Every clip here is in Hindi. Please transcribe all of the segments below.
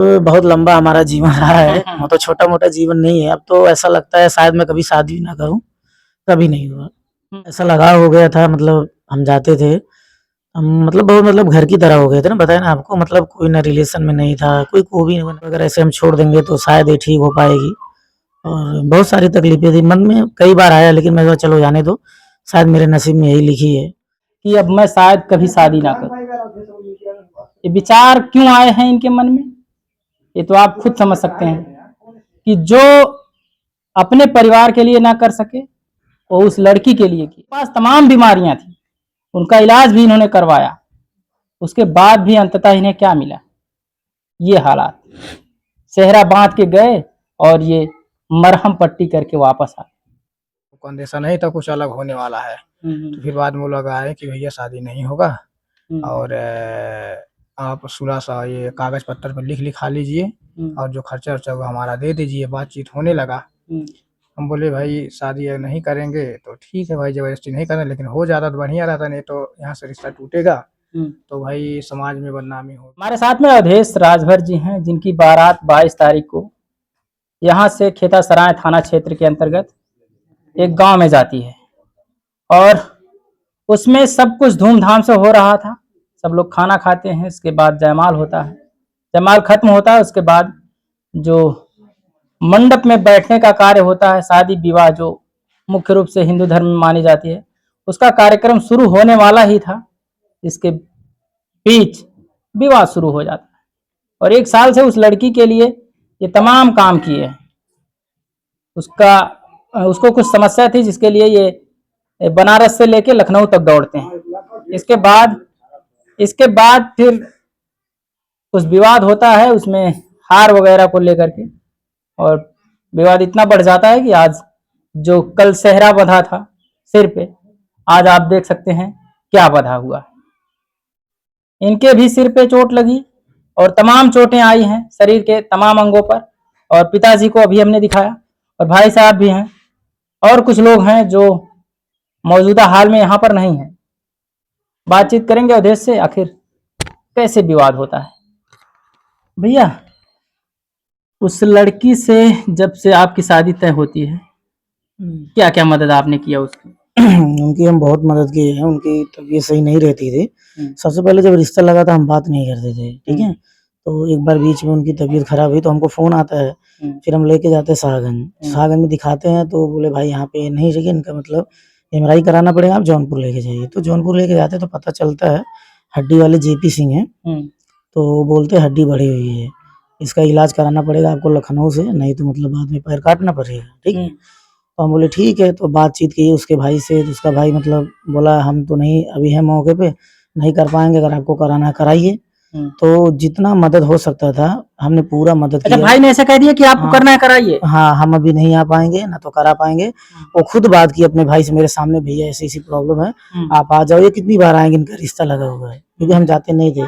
तो बहुत लंबा हमारा जीवन रहा है, वो तो छोटा-मोटा जीवन नहीं है। अब तो ऐसा लगता है शायद मैं कभी शादी ना करूँ, कभी नहीं हुआ। ऐसा लगाव हो गया था मतलब हम जाते थे, हम मतलब बहुत मतलब घर की तरह हो गए थे ना, बताया ना आपको मतलब कोई ना रिलेशन में नहीं था, कोई को भी नहीं अगर ऐसे हम छोड़ देंगे तो शायद ये ठीक हो पाएगी और बहुत सारी तकलीफ़ें थी। मन में कई बार आया लेकिन मैं कहा चलो जाने दो, शायद मेरे नसीब में यही लिखी है। कि अब मैं शायद कभी शादी ना करूं। ये विचार क्यों आए हैं इनके मन में, ये तो आप खुद समझ सकते हैं कि जो अपने परिवार के लिए ना कर सके वो उस लड़की के लिए की। पास तमाम बीमारियां थी, उनका इलाज भी इन्होंने करवाया, उसके बाद भी अंततः इन्हें क्या मिला? ये हालात। सेहरा बांध के गए और ये मरहम पट्टी करके वापस आ गए। को अंदेशा नहीं था कुछ अलग होने वाला है। तो फिर बाद में वो लोग आए कि भैया शादी नहीं होगा और आप थोड़ा-सा ये कागज़ पत्तर पे लिखा लीजिए और जो खर्चा-वर्चा वो हमारा दे दीजिए। बातचीत होने लगा। हम बोले भाई शादी अगर नहीं करेंगे तो ठीक है भाई, ज़बरदस्ती नहीं करना, लेकिन हो जाता तो बढ़िया रहता, नहीं तो यहाँ से रिश्ता टूटेगा तो भाई समाज में बदनामी हो। हमारे साथ में अवधेश राजभर जी हैं, जिनकी बारात 22 तारीख को यहाँ से खेतासराय थाना क्षेत्र के अंतर्गत एक गांव में जाती है और उसमें सब कुछ धूमधाम से हो रहा था। सब लोग खाना खाते हैं, इसके बाद जयमाल होता है। जयमाल खत्म होता है, उसके बाद जो मंडप में बैठने का कार्य होता है, शादी विवाह जो मुख्य रूप से हिंदू धर्म में मानी जाती है, उसका कार्यक्रम शुरू होने वाला ही था। इसके बीच विवाह शुरू हो जाता है और 1 साल से उस लड़की के लिए ये तमाम काम किए। उसको कुछ समस्या थी जिसके लिए ये बनारस से लेके लखनऊ तक दौड़ते हैं। इसके बाद फिर कुछ विवाद होता है उसमें हार वगैरह को लेकर के, और विवाद इतना बढ़ जाता है कि आज जो कल सेहरा बंधा था सिर पे, आज आप देख सकते हैं क्या बंधा हुआ। इनके भी सिर पे चोट लगी और तमाम चोटें आई हैं शरीर के तमाम अंगों पर, और पिताजी को अभी हमने दिखाया और भाई साहब भी हैं और कुछ लोग हैं जो मौजूदा हाल में यहाँ पर नहीं है। बातचीत करेंगे अवधेश से, आखिर कैसे विवाद होता है। भैया, उस लड़की से जब से आपकी शादी तय होती है, क्या क्या मदद आपने किया उसकी? उनकी हम बहुत मदद किए हैं, उनकी तबीयत सही नहीं रहती थी। सबसे पहले जब रिश्ता लगा था हम बात नहीं करते थे, ठीक है? तो एक बार बीच में उनकी तबीयत खराब हुई तो हमको फ़ोन आता है, फिर हम लेके जाते हैं शाहगंज। शाहगंज में दिखाते हैं तो बोले भाई यहाँ पे नहीं चाहिए, इनका मतलब एमआरआई कराना पड़ेगा, आप जौनपुर लेके जाइए। तो जौनपुर लेके जाते तो पता चलता है हड्डी वाले जेपी सिंह हैं, तो वो बोलते हैं हड्डी बढ़ी हुई है, इसका इलाज कराना पड़ेगा आपको लखनऊ से, नहीं तो मतलब बाद में पैर काटना पड़ेगा, ठीक है? तो हम बोले ठीक है, तो बातचीत की उसके भाई से, तो उसका भाई मतलब बोला हम तो नहीं अभी हैं मौके पे, नहीं कर पाएँगे, अगर आपको कराना है कराइए। तो जितना मदद हो सकता था हमने पूरा मदद अच्छा, किया। भाई ने ऐसा कह दिया कि आपको हाँ, करना है कराइए? हाँ, हम अभी नहीं आ पाएँगे, ना तो करा पाएँगे। वो खुद बात की अपने भाई से मेरे सामने, भैया ऐसी-ऐसी प्रॉब्लम है, आप आ जाओ। ये कितनी बार आएँगे, इनका रिश्ता लगा हुआ है, क्योंकि हम जाते नहीं थे।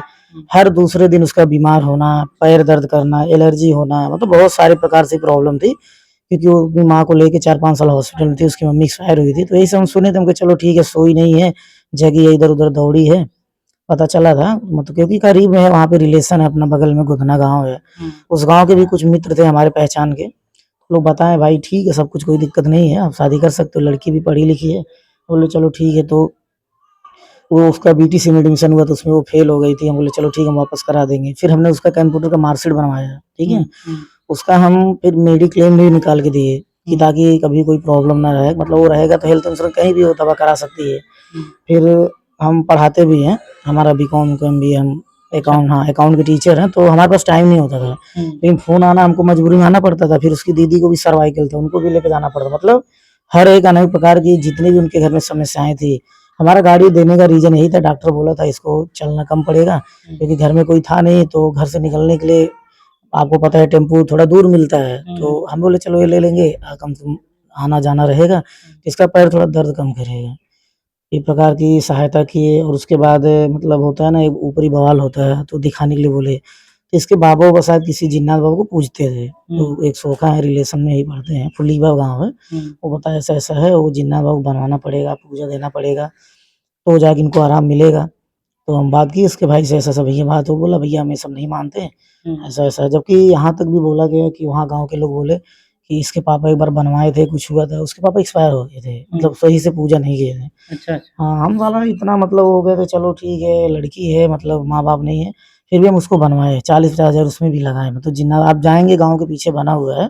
हर दूसरे दिन उसका बीमार होना, पैर दर्द करना, एलर्जी होना, मतलब बहुत सारे प्रकार से प्रॉब्लम थी, क्योंकि वो अपनी माँ को लेके 4-5 साल हॉस्पिटल में थी, उसकी मम्मी एक्सपायर हुई थी। तो यही सब हम सुने थे, हम कहा चलो ठीक है, सोई नहीं है, जगी है, इधर-उधर दौड़ी है। पता चला था मतलब क्योंकि करीब में है, वहाँ पे रिलेशन है, अपना बगल में गुधना गाँव है। उस गाँव के भी कुछ मित्र थे हमारे पहचान के, लोग बताएँ भाई ठीक है सब कुछ, कोई दिक्कत नहीं है, आप शादी कर सकते हो, लड़की भी पढ़ी लिखी है। बोले चलो ठीक है। तो वो उसका बीटीसी में एडमिशन हुआ तो उसमें वो फेल हो गई थी। हम बोले चलो ठीक है, हम वापस करा देंगे। फिर हमने उसका कंप्यूटर का मार्कशीट बनवाया, ठीक है? उसका हम फिर मेडिक्लेम भी निकाल के दिए कि ताकि कभी कोई प्रॉब्लम ना रहे, मतलब वो रहेगा तो हेल्थ इंश्योरेंस कहीं भी वो दवा करा सकती है। फिर हम पढ़ाते भी हैं, हमारा बीकॉम भी हम अकाउंट, हाँ, अकाउंट के टीचर हैं, तो हमारे पास टाइम नहीं होता था। लेकिन फ़ोन आना हमको मजबूरी में आना पड़ता था। फिर उसकी दीदी को भी सर्वाइकल था, उनको भी लेके जाना पड़ता, मतलब हर एक अनेक प्रकार की जितनी भी उनके घर में समस्याएँ थी। हमारा गाड़ी देने का रीज़न यही था, डॉक्टर बोला था इसको चलना कम पड़ेगा, क्योंकि घर में कोई था नहीं, तो घर से निकलने के लिए आपको पता है टेम्पू थोड़ा दूर मिलता है। तो हम बोले चलो ये ले लेंगे, कम से कम आना-जाना रहेगा, इसका पैर थोड़ा दर्द कम करेगा। एक प्रकार की सहायता किए और उसके बाद मतलब होता है ना, एक ऊपरी बवाल होता है, तो दिखाने के लिए बोले। तो इसके बाबा शायद किसी जिन्नात बाबा को पूजते थे, तो एक सोखा है, रिलेशन में ही पढ़ते हैं, फुलीबा गाँव है। वो बताया ऐसा-ऐसा है, वो जिन्नात बाबा को बनवाना पड़ेगा, पूजा देना पड़ेगा, तो जाके इनको आराम मिलेगा। तो हम बात की इसके भाई से, ऐसा-ऐसा भैया बात हो, बोला भैया हम ये सब नहीं मानते, ऐसा-ऐसा, जबकि यहाँ तक भी बोला गया कि वहाँ गाँव के लोग बोले कि इसके पापा एक बार बनवाए थे, कुछ हुआ था, उसके पापा एक्सपायर हो गए थे, मतलब सही से पूजा नहीं किए थे। अच्छा, अच्छा। हाँ, हम साला इतना मतलब हो गए थे, चलो ठीक है, लड़की है, मतलब माँ-बाप नहीं है, फिर भी हम उसको बनवाए, 40-50 हज़ार उसमें भी लगाए, मतलब जितना आप जाएँगे गाँव के पीछे बना हुआ है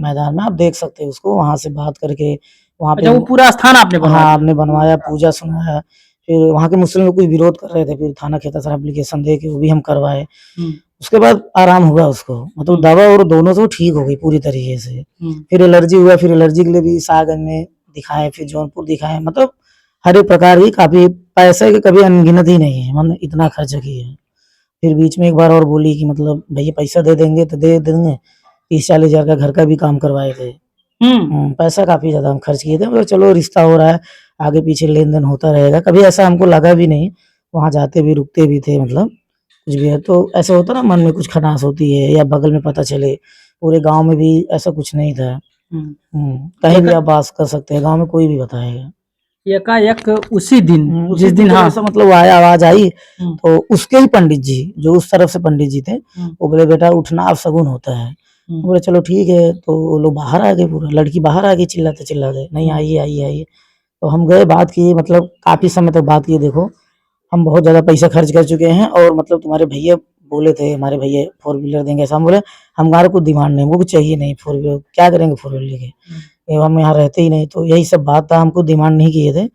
मैदान में, आप देख सकते हैं उसको, वहाँ से बात करके वहाँ पे अच्छा, वो पूरा स्थान आपने बनवाया? हाँ, हमने बनवाया, पूजा सुनाया, फिर वहाँ के मुस्लिम लोग कुछ विरोध कर रहे थे, फिर थाना खेतासर एप्लीकेशन दे के वो भी हम करवाए। उसके बाद आराम हुआ उसको, मतलब दवा और दोनों से वो ठीक हो गई पूरी तरीके से। फिर एलर्जी हुआ, फिर एलर्जी के लिए भी साहगंज में दिखाए, फिर जौनपुर दिखाए, मतलब हर एक प्रकार की काफ़ी पैसे के कभी अनगिनत ही नहीं है, हमने इतना खर्च किया है। फिर बीच में एक बार और बोली कि मतलब भैया पैसा दे देंगे तो दे देंगे, 30-40 हज़ार का घर का भी काम करवाए थे। पैसा काफ़ी ज़्यादा हम खर्च किए थे, मगर चलो रिश्ता हो रहा है, आगे पीछे लेन-देन होता रहेगा, कभी ऐसा हमको लगा भी नहीं, वहाँ जाते भी रुकते भी थे, मतलब कुछ भी है तो ऐसा होता है ना, मन में कुछ खटास होती है या बगल में पता चले, पूरे गाँव में भी ऐसा कुछ नहीं था। कहीं भी आप बात कर सकते हैं, गाँव में कोई भी बताएगा। एकाएक उसी दिन, उसी जिस दिन जब हाँ, ऐसा मतलब आया, आवाज़ आई, तो उसके ही पंडित जी, जो उस तरफ से पंडित जी थे, वो बोले बेटा उठना अब शगुन होता है। बोले चलो ठीक है, तो वो लोग बाहर आ गए, पूरा लड़की बाहर आ गई चिल्लाते-चिल्लाते, नहीं आइए, आइए, आइए। तो हम गए, बात किए, मतलब काफ़ी समय तक बात किए, देखो हम बहुत ज़्यादा पैसा खर्च कर चुके हैं और मतलब तुम्हारे भैया बोले थे, हमारे भैया 4 व्हीलर देंगे, ऐसा हम बोले, हमारा कोई डिमांड नहीं, हमको कुछ चाहिए नहीं 4 व्हीलर, क्या करेंगे 4 व्हीलर लेके? हम यहाँ रहते ही नहीं, तो यही सब बात था, हमको डिमांड नहीं किए थे।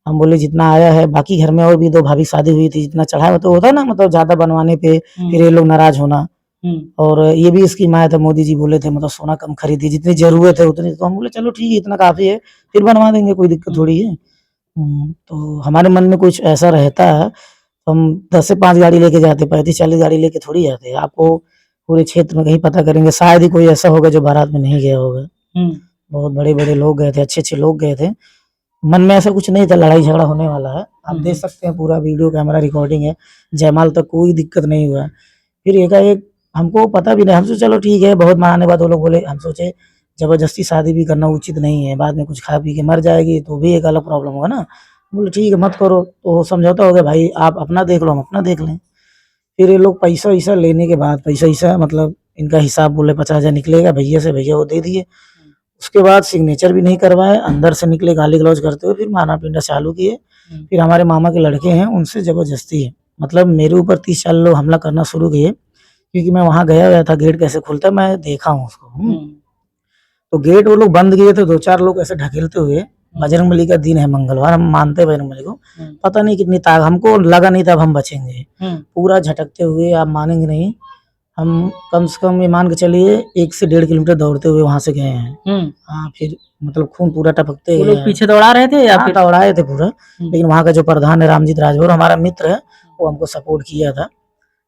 हम बोले जितना आया है, बाकी घर में और भी 2 भाभी की शादी हुई थी, जितना चढ़ाया तो होता है ना, मतलब ज़्यादा बनवाने पे फिर ये लोग नाराज़ होना। और ये भी स्कीम आया था, मोदी जी बोले थे मतलब सोना कम खरीदिए, जितनी ज़रूरत है उतनी, तो हम बोले चलो ठीक है, इतना काफ़ी है, फिर बनवा देंगे, कोई दिक्कत थोड़ी है। तो हमारे मन में कुछ ऐसा रहता है, तो हम 10 से 5 गाड़ी लेके जाते, 35-40 गाड़ी लेके थोड़ी जाते। आपको पूरे क्षेत्र में कहीं पता करेंगे, शायद ही कोई ऐसा होगा जो बारात में नहीं गया होगा। बहुत बड़े-बड़े लोग गए थे, अच्छे-अच्छे लोग गए थे। मन में ऐसा कुछ नहीं था लड़ाई झगड़ा होने वाला है। आप देख सकते हैं पूरा वीडियो कैमरा रिकॉर्डिंग है, जयमाल तक कोई दिक्कत नहीं हुआ। फिर एकाएक हमको पता भी नहीं, हम सोचे चलो ठीक है, बहुत मनाने के बाद वो लोग बोले, हम सोचे ज़बरदस्ती शादी भी करना उचित नहीं है, बाद में कुछ खा पी के मर जाएगी तो भी एक अलग प्रॉब्लम होगा ना। बोले ठीक है मत करो, तो समझौता हो गया, भाई आप अपना देख लो, हम अपना देख लें। फिर ये लोग पैसा-वैसा लेने के बाद, पैसा-वैसा मतलब इनका हिसाब बोले 50 हज़ार निकलेगा भैया से, भैया वो दे दिए। उसके बाद सिग्नेचर भी नहीं करवाए, अंदर से निकले गाली-गलौज करते हुए, फिर मारना-पीटना चालू किए। फिर हमारे मामा के लड़के हैं, उनसे ज़बरदस्ती है, मतलब मेरे ऊपर 30-40 लोग हमला करना शुरू किए, क्योंकि मैं वहाँ गया हुआ था, गेट कैसे खुलता है मैं देखा हूँ उसको। तो गेट वो लोग बंद किए थे, 2-4 लोग ऐसे ढकेलते हुए, बजरंगबली का दिन है मंगलवार, हम मानते हैं बजरंगबली को, पता नहीं कितनी ताक, हमको लगा नहीं था अब हम बचेंगे। पूरा झटकते हुए, आप मानेंगे नहीं, हम कम से कम ये मान के चलिए 1 से 1.5 किलोमीटर दौड़ते हुए वहाँ से गए हैं। हाँ, फिर मतलब खून पूरा टपकते वो गए लोग हैं। पीछे दौड़ा रहे थे या हाँ, फिर? दौड़ाए थे पूरा, लेकिन वहाँ का जो प्रधान है रामजीत राजभर, हमारा मित्र है, वो हमको सपोर्ट किया था।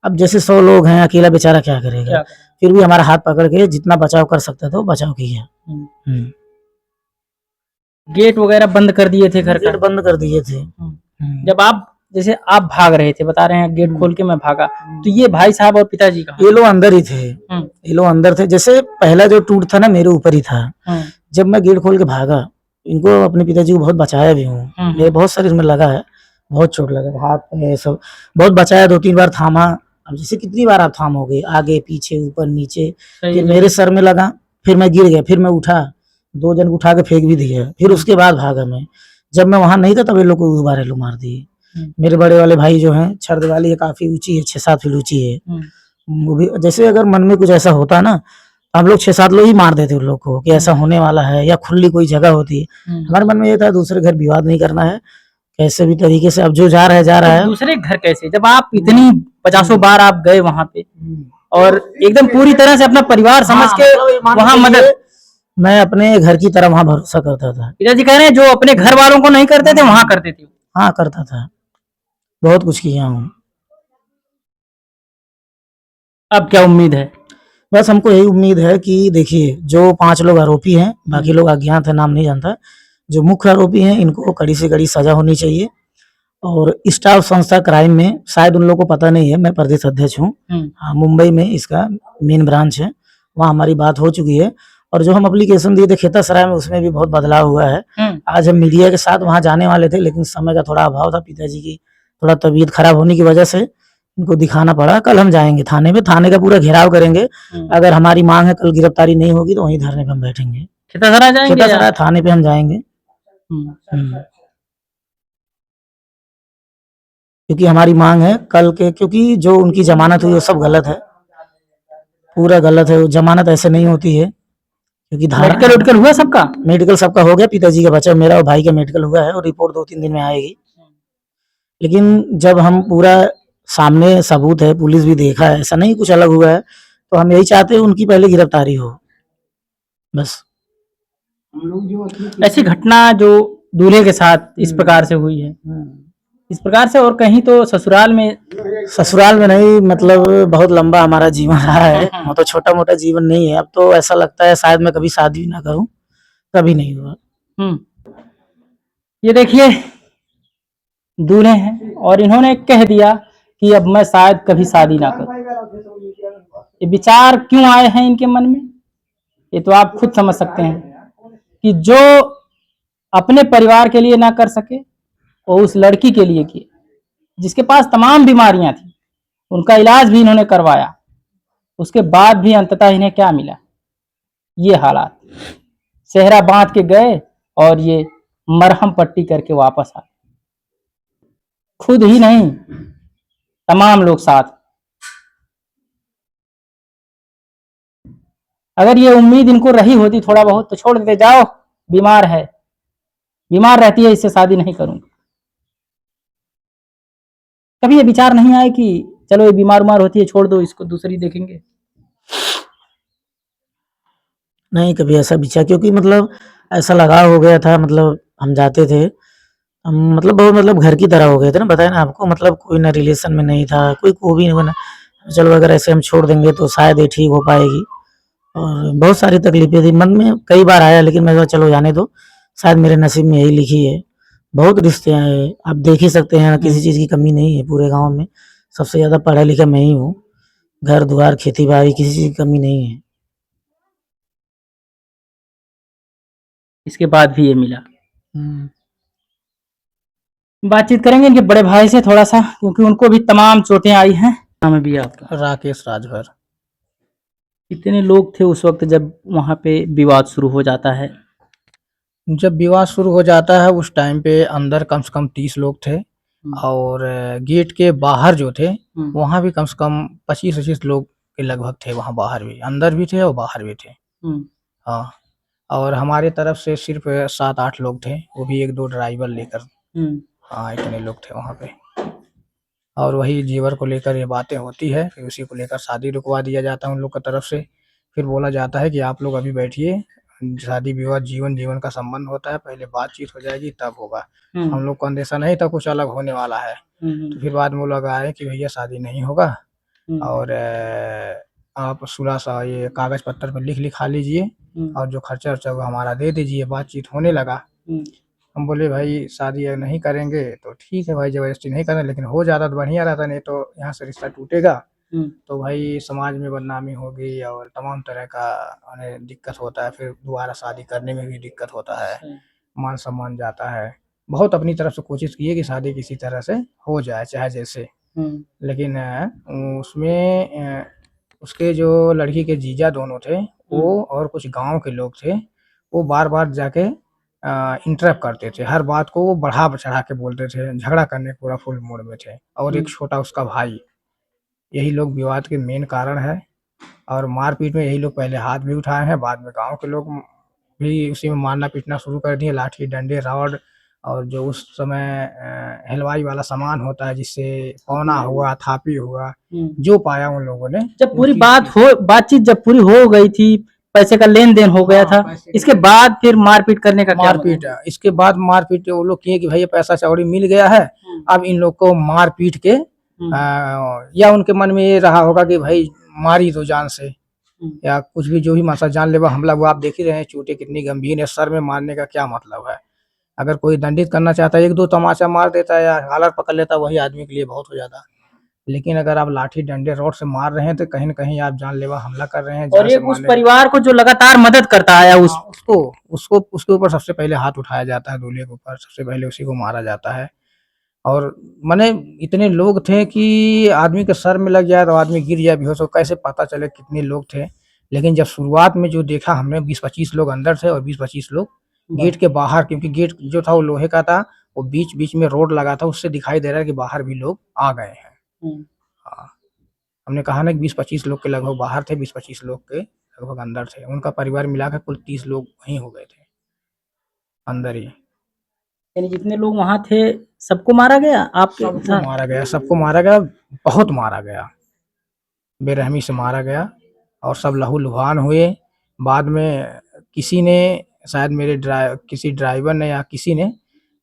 अब जैसे 100 लोग हैं, अकेला बेचारा क्या करेगा? क्या करें? फिर भी हमारा हाथ पकड़ के जितना बचाव कर सकता था, वो बचाव किया। गेट वगैरह बंद कर दिए थे घर का? गेट बंद कर दिए थे। जब आप जैसे आप भाग रहे थे, बता रहे हैं गेट खोल के मैं भागा, तो ये भाई साहब और पिताजी कहाँ? ये लोग अंदर ही थे, ये लोग अंदर थे। जैसे पहला जो टूट था ना, मेरे ऊपर ही था। जब मैं गेट खोल के भागा, इनको अपने पिताजी को बहुत बचाया भी हूँ, मेरे बहुत शरीर में लगा है, बहुत चोट लगा, हाथ पे सब बहुत बचाया, 2-3 बार थामा। अब जैसे कितनी बार आप थामोगे, आगे पीछे ऊपर नीचे, फिर मेरे सर में लगा, फिर मैं गिर गया, फिर मैं उठा, 2 जन को उठा के फेंक भी दिया, फिर उसके बाद भागा मैं। जब मैं वहाँ नहीं था तब ये लोग को दोबारा लोग मार दिए। मेरे बड़े वाले भाई जो हैं, छड़ वाली है, काफ़ी ऊँची है, 6-7 फीट ऊँची है। वो भी जैसे अगर मन में कुछ ऐसा होता ना, हम लोग 6-7 लोग ही मार देते उन लोग को कि ऐसा होने वाला है, या खुली कोई जगह होती। हमारे मन में ये था दूसरे घर विवाद नहीं करना है, कैसे भी तरीके से, अब जो जा रहा है जा रहा है। दूसरे घर कैसे? जब आप इतनी 50 बार आप गए वहाँ पे और एकदम पूरी तरह से अपना परिवार समझ के वहाँ मदद, मैं अपने घर की तरह वहाँ भरोसा करता था। पिताजी कह रहे हैं जो अपने घर वालों को नहीं करते थे वहाँ करते थे। हाँ, करता था, बहुत कुछ किया हूँ। अब क्या उम्मीद है? बस हमको यही उम्मीद है कि देखिए, जो 5 लोग आरोपी हैं, बाकी लोग अज्ञात है, नाम नहीं जानता। जो मुख्य आरोपी हैं, इनको कड़ी से कड़ी सज़ा होनी चाहिए। और स्टाफ संस्था क्राइम में शायद उन लोगों को पता नहीं है, मैं प्रदेश अध्यक्ष हूँ। हाँ, मुंबई में इसका मेन ब्रांच है, वहाँ हमारी बात हो चुकी है। और जो हम एप्लीकेशन दिए थे खेतासराय में, उसमें भी बहुत बदलाव हुआ है। आज हम मीडिया के साथ वहाँ जाने वाले थे, लेकिन समय का थोड़ा अभाव था, पिताजी की थोड़ा तबीयत खराब होने की वजह से इनको दिखाना पड़ा। कल हम जाएंगे थाने पे, थाने का पूरा घेराव करेंगे। अगर हमारी मांग है कल गिरफ्तारी नहीं होगी तो वहीं धरने पे हम बैठेंगे। खितासरा जाएंगे या? खेतासराय थाने पे हम जाएंगे, हम्म, क्योंकि हमारी मांग है कल के, क्योंकि जो उनकी जमानत हुई वो सब गलत है, पूरा गलत है। वो जमानत ऐसे नहीं होती है, क्योंकि मेडिकल उडकल हुआ सबका? मेडिकल सबका हो गया, पिताजी का बचा, मेरा और भाई का मेडिकल हुआ है और रिपोर्ट 2-3 दिन में आएगी। लेकिन जब हम पूरा सामने सबूत है, पुलिस भी देखा है, ऐसा नहीं कुछ अलग हुआ है, तो हम यही चाहते हैं उनकी पहले गिरफ्तारी हो, बस। ऐसी घटना जो दूल्हे के साथ इस प्रकार से हुई है, इस प्रकार से और कहीं तो ससुराल में नहीं, मतलब बहुत लंबा हमारा जीवन रहा है, वो तो छोटा मोटा जीवन नहीं है। अब तो ऐसा लगता है शायद मैं कभी शादी ना करूं, कभी नहीं हुआ। ये देखिए दूल्हे हैं और इन्होंने कह दिया कि अब मैं शायद कभी शादी ना करूं। ये विचार क्यों आए हैं इनके मन में, ये तो आप खुद समझ सकते हैं कि जो अपने परिवार के लिए ना कर सके वो उस लड़की के लिए किए, जिसके पास तमाम बीमारियां थी, उनका इलाज भी इन्होंने करवाया, उसके बाद भी अंततः इन्हें क्या मिला? ये हालात। सेहरा बांध के गए और ये मरहम पट्टी करके वापस आए। खुद ही नहीं, तमाम लोग साथ। अगर ये उम्मीद इनको रही होती थोड़ा बहुत तो छोड़ देते, जाओ बीमार है, बीमार रहती है, इससे शादी नहीं करूंगा। कभी ये विचार नहीं आए कि चलो ये बीमार होती है, छोड़ दो इसको, दूसरी देखेंगे? नहीं, कभी ऐसा विचार, क्योंकि मतलब ऐसा लगाव हो गया था, मतलब हम जाते थे, हम मतलब बहुत मतलब घर की तरह हो गए थे ना, बताया ना आपको, मतलब कोई ना रिलेशन में नहीं था, कोई को भी नहीं बना। चलो अगर ऐसे हम छोड़ देंगे तो शायद ये ठीक हो पाएगी, और बहुत सारी तकलीफें थी, मन में कई बार आया, लेकिन मैं कहा चलो जाने दो, शायद मेरे नसीब में यही लिखी है। बहुत रिश्ते आए, आप देख ही सकते हैं, किसी चीज़ की कमी नहीं है पूरे गाँव में, सबसे ज़्यादा पढ़ा लिखा मैं ही हूँ, घर द्वार खेती बाड़ी किसी चीज़ की कमी नहीं है। इसके बाद भी ये मिला। बातचीत करेंगे इनके बड़े भाई से थोड़ा सा, क्योंकि उनको भी तमाम चोटें आई हैं। नाम है भैया आपका? राकेश राजभर। कितने लोग थे उस वक्त जब वहां पे विवाद शुरू हो जाता है? जब विवाद शुरू हो जाता है उस टाइम पे अंदर कम से कम 30 लोग थे, और गेट के बाहर जो थे वहां भी कम से कम 25-25 लोग के लगभग थे, वहां बाहर भी, अंदर भी थे और बाहर भी थे। हाँ, और हमारे तरफ से सिर्फ 7-8 लोग थे, वो भी 1-2 ड्राइवर लेकर। हाँ, इतने लोग थे वहाँ पे। और वही जेवर को लेकर ये बातें होती है, फिर उसी को लेकर शादी रुकवा दिया जाता है उन लोग की तरफ से। फिर बोला जाता है कि आप लोग अभी बैठिए, शादी विवाह जीवन का संबंध होता है, पहले बातचीत हो जाएगी तब होगा। हम लोग को अंदेशा नहीं था कुछ अलग होने वाला है। तो फिर बाद में वो लोग आए कि भैया शादी नहीं होगा, और आप सुलह सा ये कागज पत्तर पे लिखा लीजिए, और जो खर्चा वर्चा वो हमारा दे दीजिए। बातचीत होने लगा। हम बोले भाई शादी अगर नहीं करेंगे तो ठीक है भाई, जबरदस्ती नहीं करना, लेकिन हो जाता तो बढ़िया रहता, नहीं तो यहाँ से रिश्ता टूटेगा तो भाई समाज में बदनामी होगी और तमाम तरह का उन्हें दिक्कत होता है, फिर दोबारा शादी करने में भी दिक्कत होता है, मान सम्मान जाता है। बहुत अपनी तरफ से कोशिश की है कि शादी किसी तरह से हो जाए चाहे जैसे, लेकिन उसमें उसके जो लड़की के जीजा दोनों थे वो और कुछ गांव के लोग थे, वो बार बार जाके इंटरप्ट करते थे, हर बात को वो बढ़ा चढ़ा के बोलते थे, झगड़ा करने पूरा फुल मूड में थे। और एक छोटा उसका भाई, यही लोग विवाद के मेन कारण है। और मारपीट में यही लोग पहले हाथ भी उठाए हैं, बाद में गांव के लोग भी उसी में मारना पीटना शुरू कर दिए, लाठी डंडे रॉड, और जो उस समय हलवाई वाला सामान होता है, जिससे पौना हुआ, थापी हुआ, जो पाया उन लोगों ने। जब पूरी बातचीत जब पूरी हो गई थी, पैसे का लेन देन हो गया था, इसके बाद फिर मारपीट करने का मारपीट, इसके बाद मारपीट वो लोग किए कि भैया पैसा चौड़ी मिल गया है, अब इन लोग को मार पीट के या उनके मन में ये रहा होगा कि भाई मारी तो जान से, या कुछ भी जो भी मासा जानलेवा हमला, वो आप देख ही रहे हैं चोटें कितनी गंभीर है, सर में मारने का क्या मतलब है। अगर कोई दंडित करना चाहता है 1-2 तमाचा मार देता है या कॉलर पकड़ लेता है, वही आदमी के लिए बहुत हो जाता। लेकिन अगर आप लाठी डंडे रॉड से मार रहे हैं तो कहीं न कहीं आप जानलेवा हमला कर रहे हैं। और एक उस परिवार को जो लगातार मदद करता आया, उसको उसके ऊपर सबसे पहले हाथ उठाया जाता है, दूल्हे के ऊपर सबसे पहले उसी को मारा जाता है। और माने इतने लोग थे कि आदमी के सर में लग जाए तो आदमी गिर जाए बेहोश हो, कैसे पता चले कितने लोग थे। लेकिन जब शुरुआत में जो देखा हमने 20-25 लोग अंदर थे और 20-25 लोग गेट के बाहर, क्योंकि गेट जो था वो लोहे का था, वो बीच-बीच में रोड लगा था, उससे दिखाई दे रहा है कि बाहर भी लोग आ गए हैं। हाँ, हमने कहा ना कि 20-25 लोग के लगभग बाहर थे, 20-25 लोग के लगभग अंदर थे। उनका परिवार मिला के कुल 30 लोग वहीं हो गए थे, अंदर ही। यानी जितने लोग वहाँ थे सबको मारा गया आपके सबको साथ? मारा गया, सबको मारा गया, बहुत मारा गया। बेरहमी से मारा गया और सब लहू-लुहान हुए। बाद में किसी ने, शायद मेरे किसी ड्राइवर ने या किसी ने,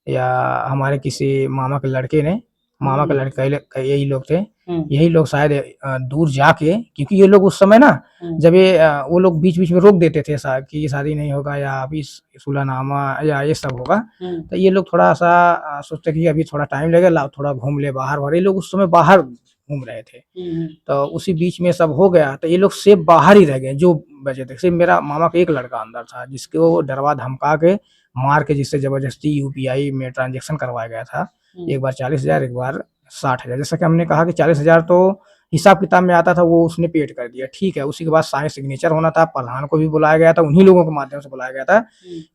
या हमारे किसी मामा के लड़के ने, मामा के लड़के यही लोग थे। यही लोग शायद दूर जाके, क्योंकि ये लोग उस समय ना, जब ये वो लोग बीच-बीच में रोक देते थे कि ये शादी नहीं होगा या अभी सुलहनामा या ये सब होगा। तो ये लोग थोड़ा-सा सोचते कि अभी थोड़ा टाइम लगेगा, लाओ थोड़ा घूम ले बाहर-वाहर। ये लोग उस समय बाहर घूम रहे थे। तो उसी बीच में सब हो गया, तो ये लोग सिर्फ बाहर ही रह गए जो बचे थे। सिर्फ मेरा मामा का एक लड़का अंदर था, जिसको डरवा धमका के मार के, जिससे जबरदस्ती यूपीआई में ट्रांजैक्शन करवाया गया था। एक बार 40,000, एक बार 60,000। जैसा कि हमने कहा कि 40,000 तो हिसाब किताब में आता था, वो उसने पेड कर दिया, ठीक है। उसी के बाद साइन सिग्नेचर होना था, प्रधान को भी बुलाया गया था, उन्हीं लोगों के माध्यम से बुलाया गया था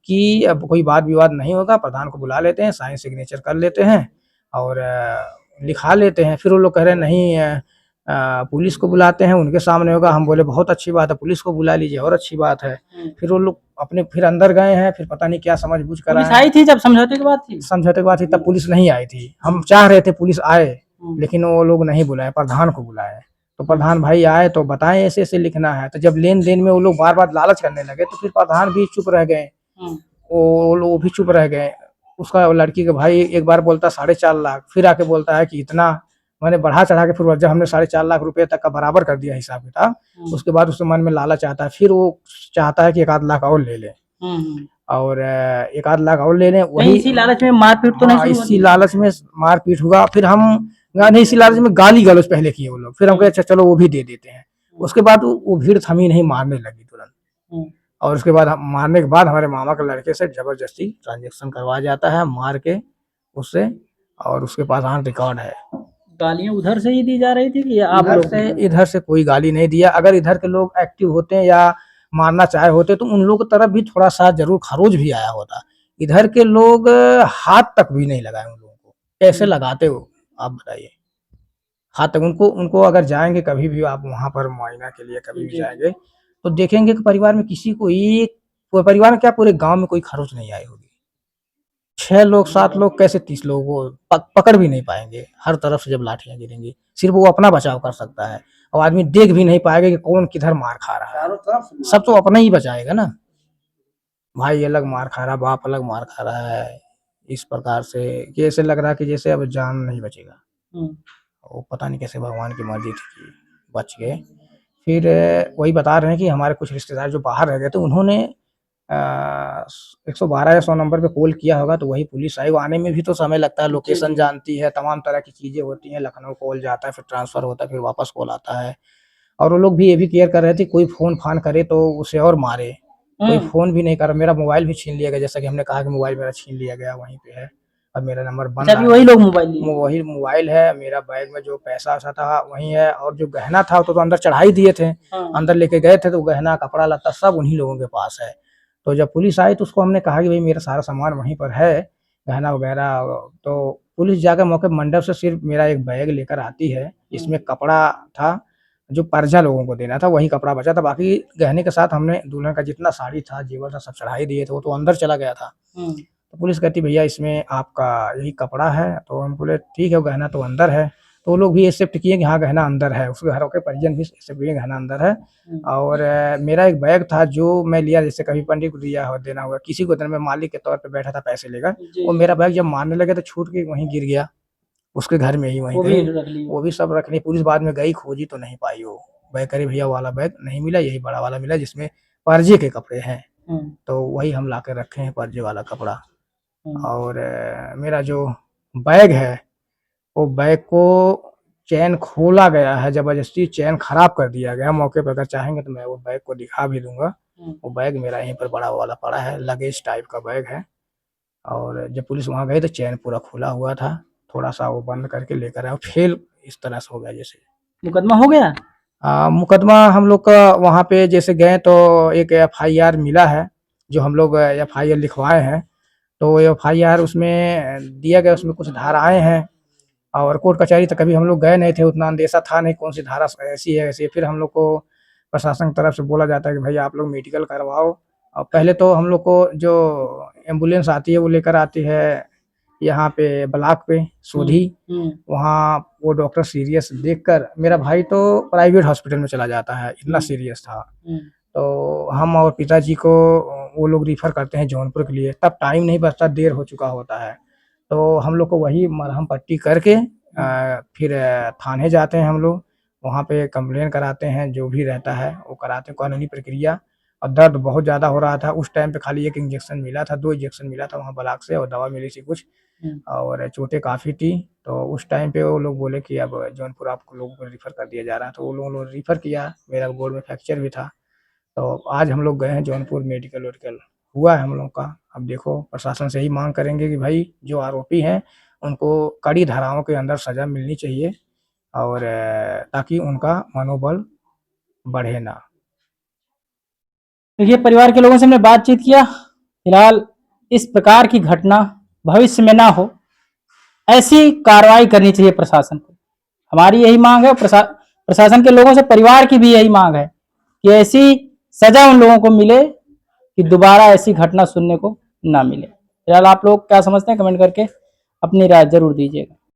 कि अब कोई वाद विवाद नहीं होगा, प्रधान को बुला लेते हैं, साइन सिग्नेचर कर लेते हैं और लिखा लेते हैं। फिर वो लोग कह रहे हैं नहीं, पुलिस को बुलाते हैं, उनके सामने होगा। हम बोले बहुत अच्छी बात है, पुलिस को बुला लीजिए, और अच्छी बात है। फिर वो लोग अपने फिर अंदर गए हैं, फिर पता नहीं क्या समझ-बूझ कर पुलिस आए आई थी जब समझौते की बात थी? समझौते के बाद थी, तब पुलिस नहीं आई थी। हम चाह रहे थे पुलिस आए, लेकिन वो लोग नहीं बुलाए, प्रधान को बुलाए। तो प्रधान भाई आए तो बताएं ऐसे-ऐसे लिखना है। तो जब लेन-देन में वो लोग बार-बार लालच करने लगे, तो फिर प्रधान भी चुप रह गए। वो लोग भी चुप रह गए। उसका लड़की का भाई एक बार बोलता 4.5 लाख, फिर आके बोलता है कि इतना। मैंने बढ़ा चढ़ा के फिर जब हमने 4.5 लाख रुपए तक का बराबर कर दिया हिसाब किताब, उसके बाद उसके मन में लालच आता है, फिर वो चाहता है कि 1 आध लाख और ले ले। और 1 आध लाख और ले लें, वही इसी लालच में मारपीट तो नहीं हाँ, शुरू इसी हुई? लालच में मारपीट हुआ। फिर हम नहीं, इसी लालच में गाली गलौज पहले किए वो लोग, फिर हम कहे अच्छा चलो वो भी दे देते हैं। उसके बाद वो भीड़ थमी नहीं, मारने लगी तुरंत। और उसके बाद मारने के बाद हमारे मामा के लड़के से जबरदस्ती ट्रांजैक्शन करवाया जाता है, मार के उससे। और उसके पास ऑन रिकॉर्ड है। गालियाँ उधर से ही दी जा रही थी कि आप लोग? इधर से कोई गाली नहीं दिया। अगर इधर के लोग एक्टिव होते हैं या मारना चाहे होते, तो उन लोगों की तरफ भी थोड़ा सा जरूर खरोच भी आया होता। इधर के लोग हाथ तक भी नहीं लगाए उन लोगों को। कैसे लगाते हो आप बताइए? हाथ तक उनको उनको अगर जाएंगे कभी भी आप वहां पर मुआयना के लिए कभी भी जाएंगे, तो देखेंगे कि परिवार में किसी को एक, परिवार में क्या पूरे गांव में कोई खरोच नहीं आई होगी। 6 लोग 7 लोग कैसे 30 लोगों को पकड़ भी नहीं पाएंगे। हर तरफ से जब लाठियां गिरेंगी, सिर्फ वो अपना बचाव कर सकता है, और आदमी देख भी नहीं पाएगा कि कौन किधर मार खा रहा है। सब तो अपना ही बचाएगा ना। भाई अलग मार खा रहा, बाप अलग मार खा रहा है। इस प्रकार से कि ऐसे लग रहा है कि जैसे अब जान नहीं बचेगा। वो पता नहीं कैसे भगवान की मर्जी थी कि बच गए। फिर वही बता रहे हैं कि हमारे कुछ रिश्तेदार जो बाहर रह गए थे, उन्होंने 112 या 100 नंबर पे कॉल किया होगा, तो वही पुलिस आई। वो आने में भी तो समय लगता है, लोकेशन जानती है, तमाम तरह की चीज़ें होती हैं। लखनऊ कॉल जाता है, फिर ट्रांसफ़र होता है, फिर वापस कॉल आता है। और वो लोग भी ये भी केयर कर रहे थे, कोई फ़ोन-फान करे तो उसे और मारे। कोई फ़ोन भी नहीं कर रहा। मेरा मोबाइल भी छीन लिया गया, जैसा कि हमने कहा कि मोबाइल मेरा छीन लिया गया, वहीं पे है। अब मेरा नंबर बंद अच्छा, अभी आया। वही लोग मोबाइल लिए? वही मोबाइल है, मेरा बैग में जो पैसा-वैसा था वही है, और जो गहना था वो तो अंदर चढ़ा ही दिए थे। अंदर लेके गए थे, तो गहना, कपड़ा-लत्ता सब उन्हीं लोगों के पास है। तो जब पुलिस आई तो उसको हमने कहा कि भई मेरा सारा सामान वहीं पर है, गहना वगैरह। तो पुलिस जाकर मौके पे मंडप से सिर्फ मेरा एक बैग लेकर आती है, इसमें कपड़ा था, जो पर्चा लोगों को देना था वही कपड़ा बचा था। बाकी गहने के साथ हमने दुल्हन का जितना साड़ी था, जेवर था, सब चढ़ा ही दिए थे, वो तो अंदर चला गया था। तो पुलिस कहती भैया इसमें आपका यही कपड़ा है, तो हम बोले ठीक है, वो गहना तो अंदर है। तो वो लोग भी एक्सेप्ट किए कि हाँ गहना अंदर है, उसके घर के परिजन भी एक्सेप्ट किए गहना अंदर है। और मेरा एक बैग था जो मैं लिया, जैसे कभी पंडित को दिया हो, देना हुआ किसी को देना, मैं मालिक के तौर पे बैठा था पैसे लेकर। वो मेरा बैग जब मारने लगे तो छूट के वहीं गिर गया, उसके घर में ही वहीं वो पे। भी रख ली? वो भी सब रख ली। पुलिस बाद में गई, खोजी तो नहीं पाई वो बैग। करी भैया वाला बैग नहीं मिला, यही बड़ा वाला मिला जिसमें पर्जे के कपड़े हैं। तो वही हम ला के रखे हैं, पर्जे वाला कपड़ा। और मेरा जो बैग है, वो बैग को चैन खोला गया है, जबरदस्ती चैन खराब कर दिया गया। मौके पर अगर चाहेंगे तो मैं वो बैग को दिखा भी दूंगा। वो बैग मेरा यहीं पर बड़ा वाला पड़ा है, लगेज टाइप का बैग है। और जब पुलिस वहाँ गई तो चैन पूरा खुला हुआ था, थोड़ा सा वो बंद करके लेकर आए, फेल इस तरह से हो गया जैसे। मुकदमा हो गया? मुकदमा हम लोग का वहाँ पे जैसे गए तो एक एफआईआर मिला है, जो हम लोग एफआईआर लिखवाए हैं। तो एफआईआर उसमें दिया गया, उसमें कुछ धाराएं हैं, और कोर्ट कचहरी तक कभी हम लोग गए नहीं थे, उतना अंदेशा था नहीं कौन सी धारा ऐसी है ऐसी है। फिर हम लोग को प्रशासन की तरफ से बोला जाता है कि भाई आप लोग मेडिकल करवाओ। और पहले तो हम लोग को जो एम्बुलेंस आती है वो लेकर आती है यहाँ पे ब्लॉक पे सोधी। वहाँ वो डॉक्टर सीरियस देखकर, मेरा भाई तो प्राइवेट हॉस्पिटल में चला जाता है, इतना सीरियस था। तो हम और पिताजी को वो लोग रिफ़र करते हैं जौनपुर के लिए, तब टाइम नहीं बचता, देर हो चुका होता है। तो हम लोग को वही मरहम पट्टी करके फिर थाने जाते हैं हम लोग, वहाँ पे कंप्लेन कराते हैं, जो भी रहता है वो कराते हैं, कानूनी प्रक्रिया। और दर्द बहुत ज़्यादा हो रहा था उस टाइम पे, खाली 1 इंजेक्शन मिला था, 2 इंजेक्शन मिला था वहाँ ब्लॉक से, और दवा मिली थी कुछ, और चोटें काफ़ी थी। तो उस टाइम पे वो लोग बोले कि अब जौनपुर आपको लोगों को रिफ़र कर दिया जा रहा है, तो वो लोगों ने रिफ़र किया। मेरा गोड़ में फ्रैक्चर भी था। तो आज हम लोग गए हैं जौनपुर, मेडिकल वेडिकल हुआ है हम लोग का। अब देखो प्रशासन से ही मांग करेंगे कि भाई जो आरोपी हैं उनको कड़ी धाराओं के अंदर सज़ा मिलनी चाहिए, और ताकि उनका मनोबल बढ़े ना। देखिए, परिवार के लोगों से हमने बातचीत किया। फिलहाल इस प्रकार की घटना भविष्य में ना हो, ऐसी कार्रवाई करनी चाहिए प्रशासन को। हमारी यही मांग है, प्रशासन के लोगों से परिवार की भी यही मांग है कि ऐसी सजा उन लोगों को मिले कि दोबारा ऐसी घटना सुनने को ना मिले। फिलहाल आप लोग क्या समझते हैं, कमेंट करके अपनी राय जरूर दीजिएगा।